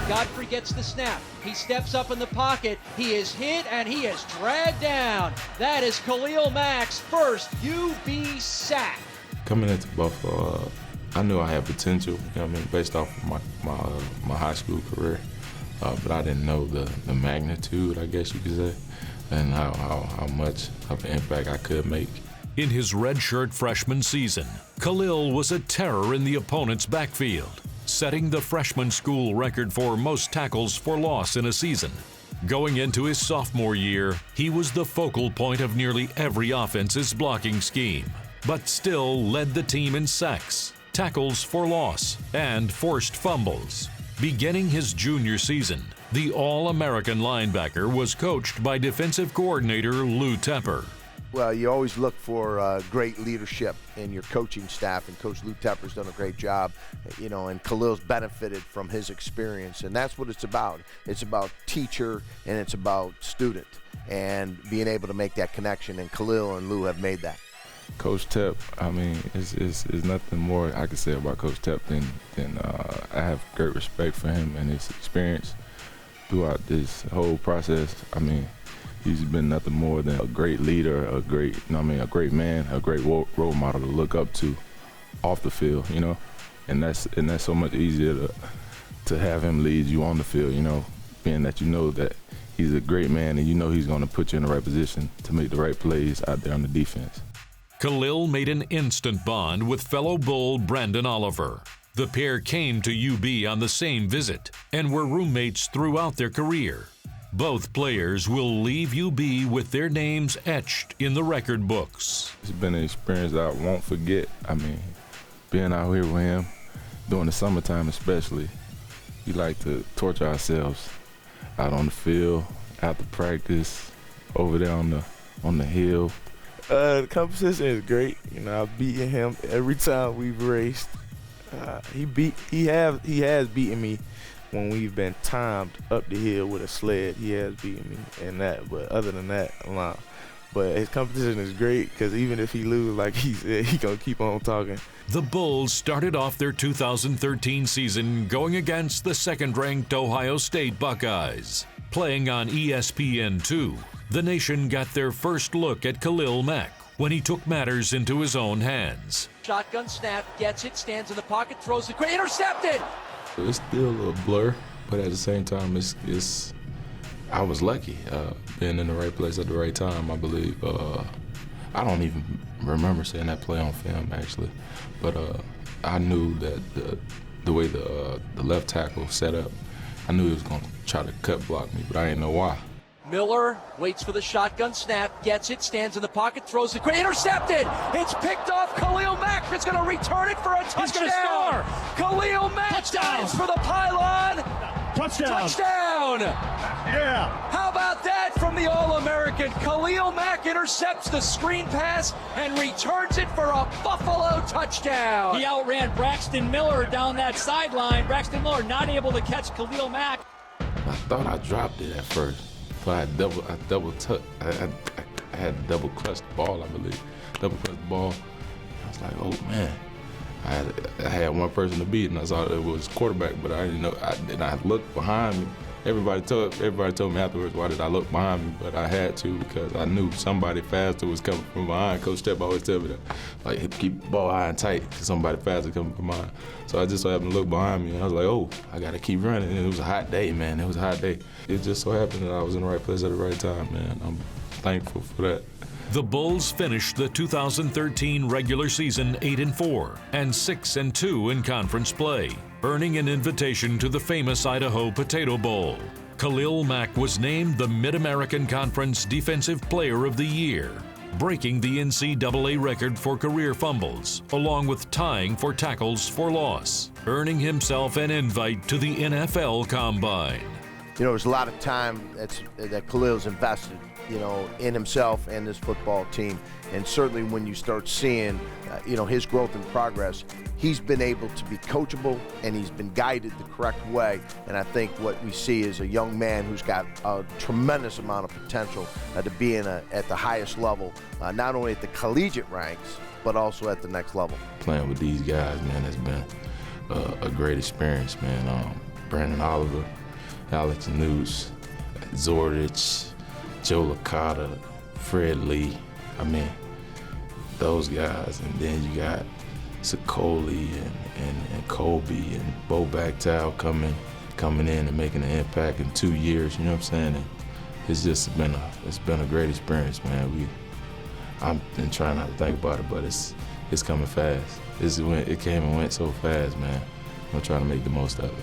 Godfrey gets the snap. He steps up in the pocket. He is hit and he is dragged down. That is Khalil Mack's first UB sack. Coming into Buffalo, I knew I had potential, you know what I mean, based off of my high school career. But I didn't know the magnitude, I guess you could say, and how much of an impact I could make. In his redshirt freshman season, Khalil was a terror in the opponent's backfield, setting the freshman school record for most tackles for loss in a season. Going into his sophomore year, he was the focal point of nearly every offense's blocking scheme, but still led the team in sacks, tackles for loss, and forced fumbles. Beginning his junior season, the All-American linebacker was coached by defensive coordinator Lou Tepper. Well, you always look for great leadership in your coaching staff, and Coach Lou Tepper's done a great job, you know, and Khalil's benefited from his experience, and that's what it's about. It's about teacher and it's about student, and being able to make that connection, and Khalil and Lou have made that. Coach Tep, I mean, it's nothing more I can say about Coach Tep than I have great respect for him and his experience throughout this whole process. I mean, he's been nothing more than a great leader, a great man, a great role model to look up to off the field, you know. And that's so much easier to have him lead you on the field, you know, being that you know that he's a great man and you know he's going to put you in the right position to make the right plays out there on the defense. Khalil made an instant bond with fellow Bull Brandon Oliver. The pair came to UB on the same visit and were roommates throughout their career. Both players will leave UB with their names etched in the record books. It's been an experience that I won't forget. I mean, being out here with him, during the summertime especially, we like to torture ourselves out on the field, after practice, over there on the hill. The competition is great. You know, I've beaten him every time we've raced. He has beaten me when we've been timed up the hill with a sled. He has beaten me in that, but other than that, nah. But his competition is great because even if he loses, like he said, he gonna keep on talking. The Bulls started off their 2013 season going against the second-ranked Ohio State Buckeyes. Playing on ESPN2, the nation got their first look at Khalil Mack when he took matters into his own hands. Shotgun snap, gets it, stands in the pocket, throws it, intercepted! It's still a blur, but at the same time, I was lucky being in the right place at the right time, I believe. I don't even remember seeing that play on film, actually, but I knew that the way the left tackle set up, I knew he was going to try to cut block me, but I didn't know why. Miller waits for the shotgun snap, gets it, stands in the pocket, throws it, intercepted! It's picked off. Khalil Mack is going to return it for a touchdown! He's going to score! Khalil Mack dives for the pylon! Touchdown! Touchdown! Yeah! How about that from the All-American? Khalil Mack intercepts the screen pass and returns it for a Buffalo touchdown! He outran Braxton Miller down that sideline. Braxton Miller not able to catch Khalil Mack. I thought I dropped it at first. So I had double clutched the ball, I believe. Double clutched the ball. I was like, oh man. I had one person to beat, and I saw it was quarterback, but I didn't know. I looked behind me. Everybody told me afterwards, why did I look behind me? But I had to because I knew somebody faster was coming from behind. Coach Tep always tell me that, like, keep the ball high and tight because somebody faster coming from behind. So I just so happened to look behind me, and I was like, oh, I got to keep running. And it was a hot day, man. It was a hot day. It just so happened that I was in the right place at the right time, man. I'm thankful for that. The Bulls finished the 2013 regular season 8-4 and 6-2 in conference play, earning an invitation to the famous Idaho Potato Bowl. Khalil Mack was named the Mid-American Conference Defensive Player of the Year, breaking the NCAA record for career fumbles, along with tying for tackles for loss, earning himself an invite to the NFL Combine. You know, there's a lot of time that Khalil's invested, you know, in himself and this football team. And certainly when you start seeing, you know, his growth and progress, he's been able to be coachable and he's been guided the correct way. And I think what we see is a young man who's got a tremendous amount of potential to be at the highest level, not only at the collegiate ranks, but also at the next level. Playing with these guys, man, has been a great experience, man. Brandon Oliver, Alex Newts, Zordich, Joe Licata, Fred Lee. I mean, those guys. And then you got Sicoli and Colby and Bo Bagtow coming in and making an impact in 2 years. You know what I'm saying? And it's just been a great experience, man. I've been trying not to think about it, but it's coming fast. It came and went so fast, man. I'm trying to make the most of it.